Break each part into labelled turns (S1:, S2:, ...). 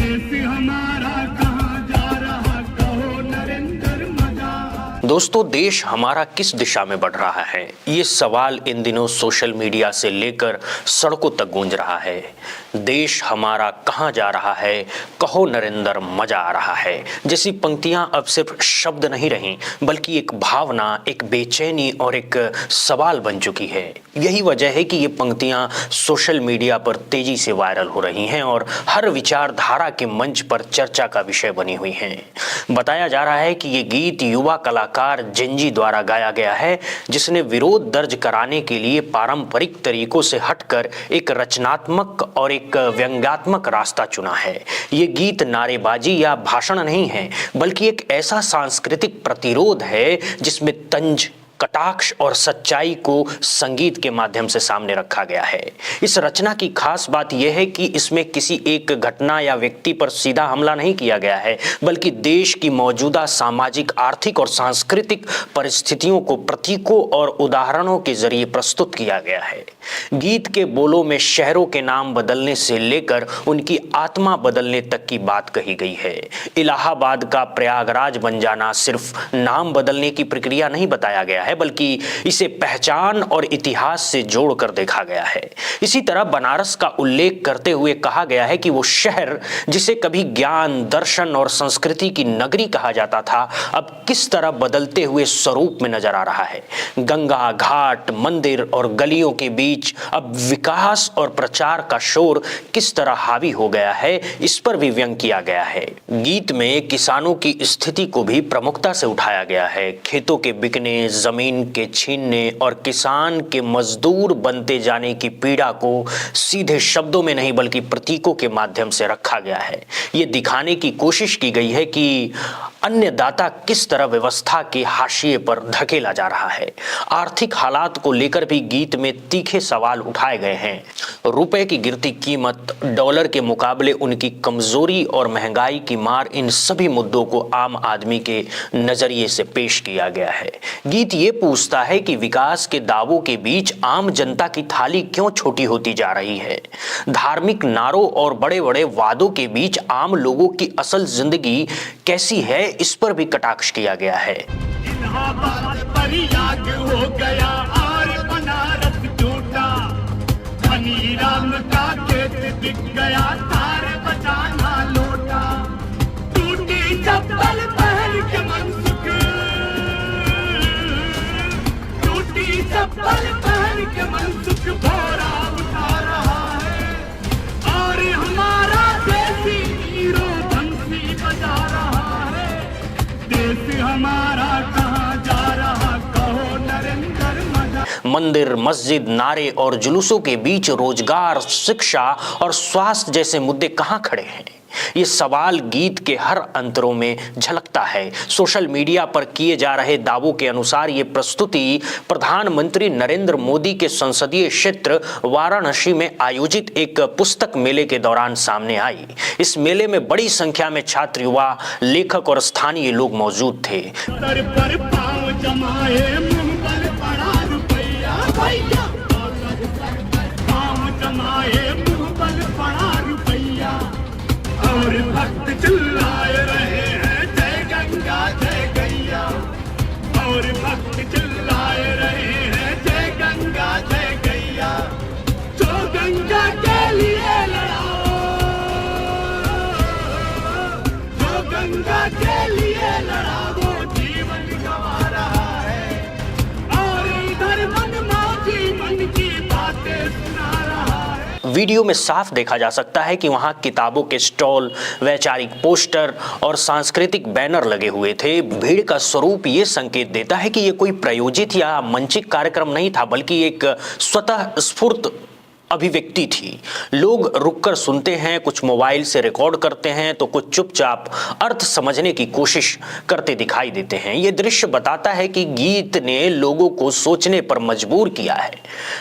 S1: देश हमारा कहाँ जा रहा, कहो नरेंद्र मजा।
S2: दोस्तों, देश हमारा किस दिशा में बढ़ रहा है, ये सवाल इन दिनों सोशल मीडिया से लेकर सड़कों तक गूंज रहा है। देश हमारा कहाँ जा रहा है, कहो नरेंद्र मजा आ रहा है जैसी पंक्तियां अब सिर्फ शब्द नहीं रहीं, बल्कि एक भावना, एक बेचैनी और एक सवाल बन चुकी है। यही वजह है कि ये पंक्तियां सोशल मीडिया पर तेजी से वायरल हो रही हैं और हर विचारधारा के मंच पर चर्चा का विषय बनी हुई हैं। बताया जा रहा है कि ये गीत युवा कलाकार जेंजी द्वारा गाया गया है, जिसने विरोध दर्ज कराने के लिए पारंपरिक तरीकों से हटकर एक रचनात्मक और एक व्यंग्यात्मक रास्ता चुना है। ये गीत नारेबाजी या भाषण नहीं है, बल्कि एक ऐसा सांस्कृतिक प्रतिरोध है जिसमें तंज, कटाक्ष और सच्चाई को संगीत के माध्यम से सामने रखा गया है। इस रचना की खास बात यह है कि इसमें किसी एक घटना या व्यक्ति पर सीधा हमला नहीं किया गया है, बल्कि देश की मौजूदा सामाजिक, आर्थिक और सांस्कृतिक परिस्थितियों को प्रतीकों और उदाहरणों के जरिए प्रस्तुत किया गया है। गीत के बोलों में शहरों के नाम बदलने से लेकर उनकी आत्मा बदलने तक की बात कही गई है। इलाहाबाद का प्रयागराज बन जाना सिर्फ नाम बदलने की प्रक्रिया नहीं बताया गया है, बल्कि इसे पहचान और इतिहास से जोड़कर देखा गया है। इसी तरह बनारस का उल्लेख करते हुए कहा गया है कि वो शहर जिसे कभी ज्ञान, दर्शन और संस्कृति की नगरी कहा जाता था, अब किस तरह बदलते हुए स्वरूप में नजर आ रहा है। गंगा घाट, मंदिर और गलियों के बीच अब विकास और प्रचार का शोर किस तरह हावी हो गया है, इस पर भी व्यंग किया गया है। गीत में किसानों की स्थिति को भी प्रमुखता से उठाया गया है। खेतों के बिकने, जमीन के छीनने और किसान के मजदूर बनते जाने की पीड़ा को सीधे शब्दों में नहीं बल्कि प्रतीकों के माध्यम से रखा गया है। ये दिखाने की कोशिश की गई है कि अन्नदाता किस तरह व्यवस्था के हाशिए पर धकेला जा रहा है। आर्थिक हालात को लेकर भी गीत में तीखे सवाल उठाए गए हैं। रुपए की गिरती कीमत, डॉलर के मुकाबले उनकी कमजोरी और महंगाई की मार, इन सभी मुद्दों को आम आदमी के नजरिए से पेश किया गया है। गीत ये पूछता है कि विकास के दावों के बीच आम जनता की थाली क्यों छोटी होती जा रही है। धार्मिक नारों और बड़े बड़े वादों के बीच आम लोगों की असल जिंदगी कैसी है, इस पर भी कटाक्ष किया गया है।
S1: इलाहाबाद पर याद हो गया और बनारस टूटा, धनी राम का खेत बिक गया, तार बचाना लौटा। टूटी चप्पल पहन के मनसुख, टूटी चप्पल पहन के मनसुख भोरा उठा रहा है, और हमारा देसी हीरो बंसी बजा रहा है। देश हमारा कहाँ जा रहा, कहो नरेंद्र मजा।
S2: मंदिर, मस्जिद, नारे और जुलूसों के बीच रोजगार, शिक्षा और स्वास्थ्य जैसे मुद्दे कहाँ खड़े हैं, ये सवाल गीत के हर अंतरों में झलकता है। सोशल मीडिया पर किए जा रहे दावों के अनुसार ये प्रस्तुति प्रधानमंत्री नरेंद्र मोदी के संसदीय क्षेत्र वाराणसी में आयोजित एक पुस्तक मेले के दौरान सामने आई। इस मेले में बड़ी संख्या में छात्र, युवा, लेखक और स्थानीय लोग मौजूद थे।
S1: सर पर पाँव जमाए, मुंह पर पड़ा रुपया, पाँव जमाए, मुंह पर पड़ा रुपया, और भक्त चिल्लाए रहे हैं जय गंगा जय गैया, और भक्त चिल्लाए रहे हैं जय गंगा जय गैया। जो गंगा के लिए लड़ाओ, जो गंगा के लिए लड़ाओ, जीवन गंवा रहा है, और इधर मनमौजी मन की बातें सुना रहा है।
S2: वीडियो में साफ देखा जा सकता है कि वहां किताबों के स्टॉल, वैचारिक पोस्टर और सांस्कृतिक बैनर लगे हुए थे। भीड़ का स्वरूप ये संकेत देता है कि ये कोई प्रायोजित या मंचित कार्यक्रम नहीं था, बल्कि एक स्वतः स्फूर्त अभिव्यक्ति थी। लोग रुककर सुनते हैं, कुछ मोबाइल से रिकॉर्ड करते हैं तो कुछ चुपचाप अर्थ समझने की कोशिश करते दिखाई देते हैं। यह दृश्य बताता है कि गीत ने लोगों को सोचने पर मजबूर किया है।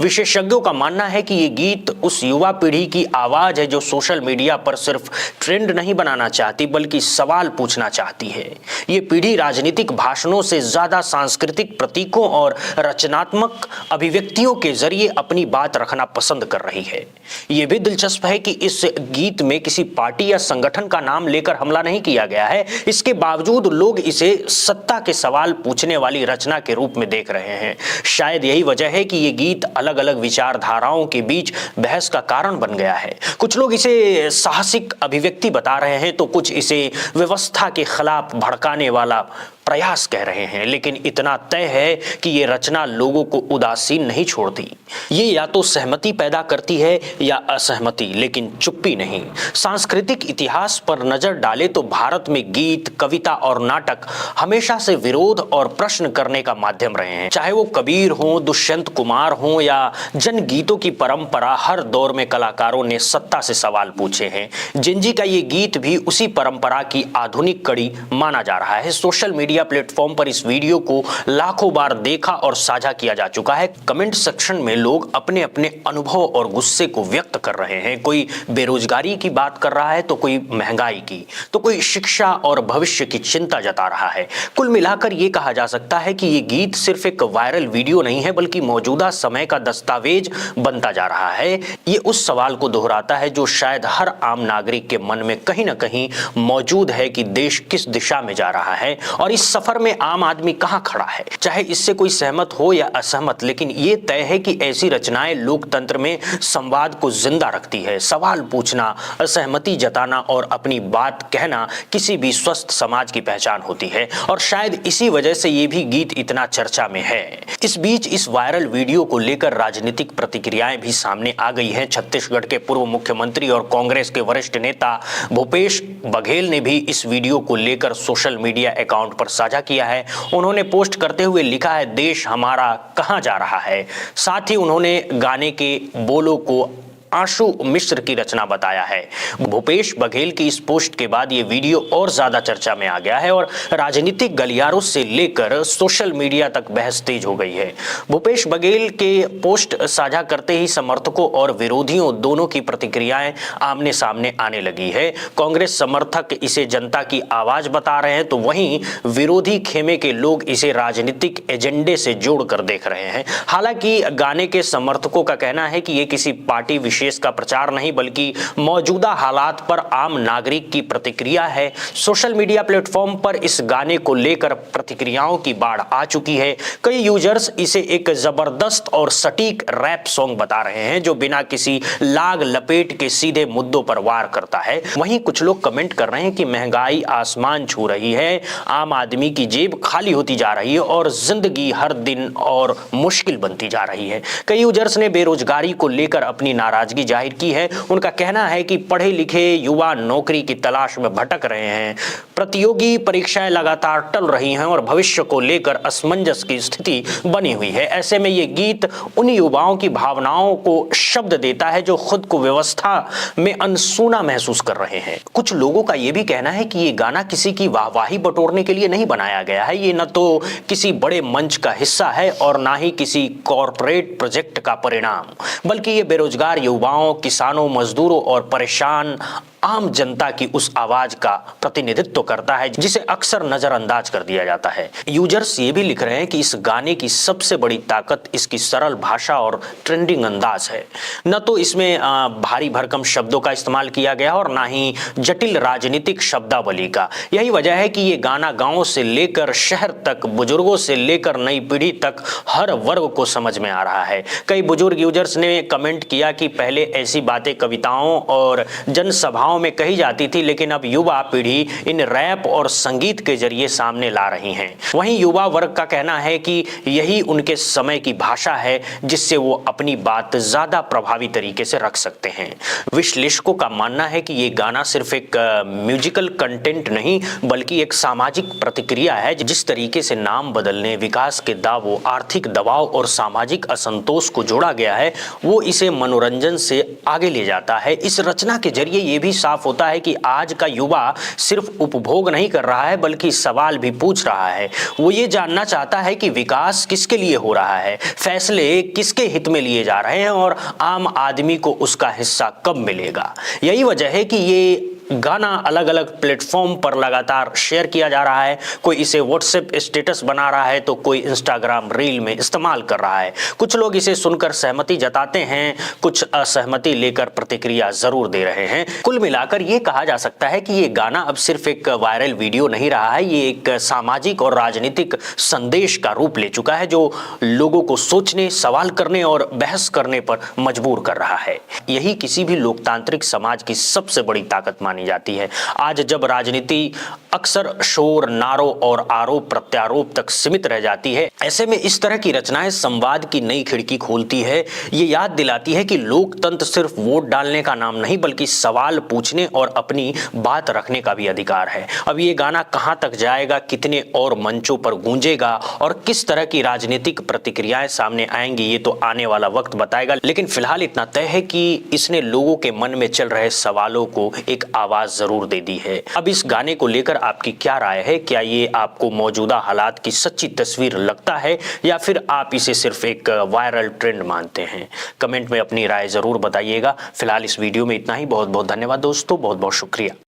S2: विशेषज्ञों का मानना है कि ये गीत उस युवा पीढ़ी की आवाज है जो सोशल मीडिया पर सिर्फ ट्रेंड नहीं बनाना चाहती, बल्कि सवाल पूछना चाहती है। ये पीढ़ी राजनीतिक भाषणों से ज्यादा सांस्कृतिक प्रतीकों और रचनात्मक अभिव्यक्तियों के जरिए अपनी बात रखना पसंद कर रही है। ये भी दिलचस्प है कि इस गीत में किसी पार्टी या संगठन का नाम लेकर हमला नहीं किया गया है। इसके बावजूद लोग इसे सत्ता के सवाल पूछने वाली रचना के रूप में देख रहे हैं। शायद यही वजह है कि ये गीत अलग अलग विचारधाराओं के बीच बहस का कारण बन गया है। कुछ लोग इसे साहसिक अभिव्यक्ति बता रहे हैं तो कुछ इसे व्यवस्था के खिलाफ भड़काने वाला प्रयास कह रहे हैं, लेकिन इतना तय है कि ये रचना लोगों को उदासीन नहीं छोड़ती। ये या तो सहमति पैदा करती है या असहमति, लेकिन चुप्पी नहीं। सांस्कृतिक इतिहास पर नजर डाले तो भारत में गीत, कविता और नाटक हमेशा से विरोध और प्रश्न करने का माध्यम रहे हैं। चाहे वो कबीर हो, दुष्यंत कुमार हो या जनगीतों की परंपरा, हर दौर में कलाकारों ने सत्ता से सवाल पूछे हैं। जिंजी का ये गीत भी उसी परंपरा की आधुनिक कड़ी माना जा रहा है। सोशल मीडिया प्लेटफॉर्म पर इस वीडियो को लाखों बार देखा और साझा किया जा चुका है। कमेंट सेक्शन में लोग अपने अपने अनुभव और गुस्से को व्यक्त कर रहे हैं। कोई बेरोजगारी की बात कर रहा है तो कोई महंगाई की, तो कोई शिक्षा और भविष्य की चिंता जता रहा है। कुल मिलाकर ये कहा जा सकता है कि ये गीत सिर्फ एक वायरल वीडियो नहीं है, बल्कि मौजूदा समय का दस्तावेज बनता जा रहा है। ये उस सवाल को दोहराता है जो शायद हर आम नागरिक के मन में कहीं ना कहीं मौजूद है कि देश किस दिशा में जा रहा है और इस सफर में आम आदमी कहां खड़ा है। चाहे इससे कोई सहमत हो या असहमत, लेकिन ये तय है कि ऐसी रचनाएं लोकतंत्र में संवाद को जिंदा रखती है। सवाल पूछना, असहमति जताना और अपनी बात कहना किसी भी स्वस्थ समाज की पहचान होती है और शायद इसी वजह से ये भी गीत इतना चर्चा में है। इस बीच इस वायरल वीडियो को लेकर राजनीतिक प्रतिक्रियाएं भी सामने आ गई हैं। छत्तीसगढ़ के पूर्व मुख्यमंत्री और कांग्रेस के वरिष्ठ नेता भूपेश बघेल ने भी इस वीडियो को लेकर सोशल मीडिया अकाउंट पर साझा किया है। उन्होंने पोस्ट करते हुए लिखा है, देश हमारा कहां जा रहा है। साथ ही उन्होंने गाने के बोलों को आशु मिश्र की रचना बताया है। भूपेश बघेल की इस पोस्ट के बाद ये वीडियो और ज्यादा चर्चा में आ गया है और राजनीतिक गलियारों से लेकर सोशल मीडिया तक बहस तेज हो गई है। भूपेश बघेल के पोस्ट साझा करते ही समर्थकों और विरोधियों दोनों की प्रतिक्रियाएं आमने सामने आने लगी है। कांग्रेस समर्थक इसे जनता की आवाज बता रहे हैं तो वहीं विरोधी खेमे के लोग इसे राजनीतिक एजेंडे से जोड़कर देख रहे हैं। हालांकि गाने के समर्थकों का कहना है कि ये किसी पार्टी विशेष का प्रचार नहीं, बल्कि मौजूदा हालात पर आम नागरिक की प्रतिक्रिया है। सोशल मीडिया प्लेटफॉर्म पर इस गाने को लेकर प्रतिक्रियाओं की बाढ़ आ चुकी है। कई यूजर्स इसे एक जबरदस्त और सटीक रैप सॉन्ग बता रहे हैं जो बिना किसी लाग लपेट के सीधे मुद्दों पर वार करता है। वहीं कुछ लोग कमेंट कर रहे हैं कि महंगाई आसमान छू रही है, आम आदमी की जेब खाली होती जा रही है और जिंदगी हर दिन और मुश्किल बनती जा रही है। कई यूजर्स ने बेरोजगारी को लेकर अपनी नाराजगी जाहिर की है। उनका कहना है कि पढ़े लिखे युवा नौकरी की तलाश में भटक रहे हैं, प्रतियोगी परीक्षाएं लगातार टल रही हैं और भविष्य को लेकर असमंजस की स्थिति बनी हुई है। ऐसे में ये गीत उन युवाओं की भावनाओं को शब्द देता है जो खुद को व्यवस्था में अनसुना महसूस कर रहे हैं। कुछ लोगों का यह भी कहना है कि ये गाना किसी की वाहवाही बटोरने के लिए नहीं बनाया गया है। ये न तो किसी बड़े मंच का हिस्सा है और ना ही किसी कॉरपोरेट प्रोजेक्ट का परिणाम, बल्कि ये बेरोजगार युवाओं, किसानों, मजदूरों और परेशान आम जनता की उस आवाज का प्रतिनिधित्व करता है जिसे अक्सर नजरअंदाज कर दिया जाता है। यूजर्स ये भी लिख रहे हैं कि इस गाने की सबसे बड़ी ताकत इसकी सरल भाषा और ट्रेंडिंग अंदाज है। न तो इसमें भारी भरकम शब्दों का इस्तेमाल किया गया और ना ही जटिल राजनीतिक शब्दावली का। यही वजह है कि ये गाना गांव से लेकर शहर तक, बुजुर्गों से लेकर नई पीढ़ी तक हर वर्ग को समझ में आ रहा है। कई बुजुर्ग यूजर्स ने कमेंट किया कि पहले ऐसी बातें कविताओं और जनसभाओं में कही जाती थी, लेकिन अब युवा पीढ़ी इन रैप और संगीत के जरिए सामने ला रही हैं। वहीं युवा वर्ग का कहना है कि यही उनके समय की भाषा है जिससे वो अपनी बात ज्यादा प्रभावी तरीके से रख सकते हैं। विश्लेषकों का मानना है कि ये गाना सिर्फ एक म्यूजिकल कंटेंट नहीं, बल्कि एक सामाजिक प्रतिक्रिया है। जिस तरीके से नाम बदलने, विकास के दावों, आर्थिक दबाव और सामाजिक असंतोष को जोड़ा गया है, वो इसे मनोरंजन से आगे ले जाता है। इस रचना के जरिए ये भी साफ होता है कि आज का युवा सिर्फ उपभोग नहीं कर रहा है, बल्कि सवाल भी पूछ रहा है। वो ये जानना चाहता है कि विकास किसके लिए हो रहा है, फैसले किसके हित में लिए जा रहे हैं और आम आदमी को उसका हिस्सा कब मिलेगा। यही वजह है कि ये गाना अलग अलग प्लेटफॉर्म पर लगातार शेयर किया जा रहा है। कोई इसे व्हाट्सएप स्टेटस बना रहा है तो कोई इंस्टाग्राम रील में इस्तेमाल कर रहा है। कुछ लोग इसे सुनकर सहमति जताते हैं, कुछ असहमति लेकर प्रतिक्रिया जरूर दे रहे हैं। कुल मिलाकर ये कहा जा सकता है कि ये गाना अब सिर्फ एक वायरल वीडियो नहीं रहा है, ये एक सामाजिक और राजनीतिक संदेश का रूप ले चुका है जो लोगों को सोचने, सवाल करने और बहस करने पर मजबूर कर रहा है। यही किसी भी लोकतांत्रिक समाज की सबसे बड़ी ताकत मानी जाती है। आज जब राजनीति अक्सर शोर, नारों और आरोप प्रत्यारोप तक सीमित रह जाती है, ऐसे में इस तरह की रचनाएं संवाद की नई खिड़की खोलती है। ये याद दिलाती है कि लोकतंत्र सिर्फ वोट डालने का नाम नहीं बल्कि सवाल पूछने और अपनी बात रखने का भी अधिकार है। अब ये गाना कहां तक जाएगा, कितने और मंचों पर गूंजेगा और किस तरह की राजनीतिक प्रतिक्रियाएं सामने आएंगी, ये तो आने वाला वक्त बताएगा। लेकिन फिलहाल इतना तय है कि इसने लोगों के मन में चल रहे सवालों को एक आवाज जरूर दे दी है। अब इस गाने को लेकर आपकी क्या राय है? क्या ये आपको मौजूदा हालात की सच्ची तस्वीर लगता है या फिर आप इसे सिर्फ एक वायरल ट्रेंड मानते हैं? कमेंट में अपनी राय जरूर बताइएगा। फिलहाल इस वीडियो में इतना ही। बहुत बहुत धन्यवाद दोस्तों, बहुत बहुत शुक्रिया।